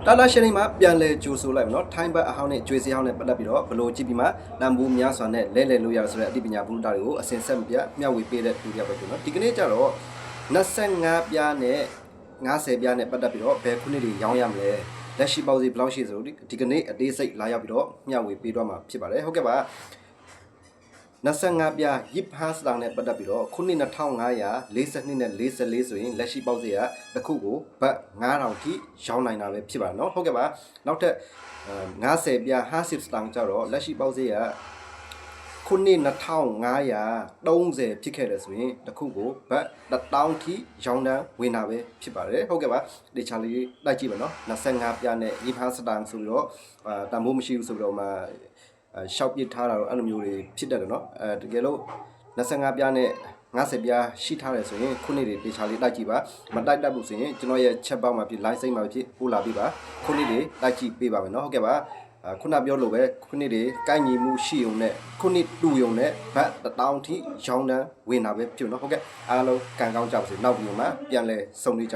တာလာရှင်နေမှာပြန်လဲကြိုဆိုလိုက်မနော်ထိုင်းဘက်အဟောင်းနဲ့ကျွေးစီဟောင်းနဲ့ပတ်သက်ပြီးတော့ဘလို့ကြည့်ပြီးမှတန်ဖိုးများစွာနဲ့လဲလို့ရဆိုတဲ့အသိပညာဘုဒ္ဓတွေကိုအစင်ဆက်မပြမျှဝေပေးတဲ့လူတွေပဲကျွန်တော်ဒီကနေ့ကျတော့25ပြားနဲ့50ပြားနဲ့ပတ်သက်ပြီးတော့ဘယ်ခုနှစ်တွေရောင်းရမလဲလက်ရှိပေါက်စီဘယ်လောက်ရှိဆိုဒီကနေ့အသေးစိတ်လာရောက်ပြီးတော့မျှဝေပေးတော့မှာဖြစ်ပါတယ်ဟုတ်ကဲ့ပါ25ပြားရစ်ဟာစတောင်နဲ့ပတ်သက်ပြီးတော့ခုနှစ်2542နဲ့44ဆိုရင်လက်ရှိပေါက်စီကတစ်ခုကိုဘတ်9000ထိရောင်းနိုင်တာပဲဖြစ်ပါနော်ဟုတ်ကဲ့ပါနောက်ထပ်50ပြား50စတောင်ကျတော့လက်ရှိပေါက်စီကခုနှစ်2530ဖြစ်ခဲ့တယ်ဆိုရင်တစ်ခုကိုဘတ်1000ထိရောင်းတန်းဝင်တာပဲဖြစ်ပါတယ်ဟုတ်ကဲ့ပါဒီချာလေးလိုက်ကြည့်ပါနော်25ပြားနဲ့ရစ်ဟာစတောင်ဆိုပြီးတော့တန်ဖိုးမရှိဘူးဆိုပြီးတော့မှရှောက်ပစ်ထားတာတော့အဲ့လိုမျိုးတွေဖြစ်တတ်တယ်เนาะတကယ်လို့25ပြားနဲ့50ပြားရှိထားတယ်ဆိုရင်ခုနှစ်တွေတေချာလေးတိုက်ကြည့်ပါမတိုက်တတ်ဘူးဆိုရင်ကျွန်တော်ရဲ့ chat box မှာဖြစ် line စိတ်မှာဖြစ်ပို့လာပြီးပါခုနှစ်တွေတိုက်ကြည့်ပေးပါမယ်เนาะဟုတ်ကဲ့ပါခုနပြောလို့ပဲခုနှစ်တွေကိုက်ညီမှုရှိုံနဲ့ခုနှစ်တူုံနဲ့ဘတ်1000ထိရောင်းတန်းဝင်တာပဲဖြစ်เนาะဟုတ်ကဲ့အားလုံးကံကောင်းကြပါစေနောက်ပြီးမှပြန်လဲစုံလေးကြ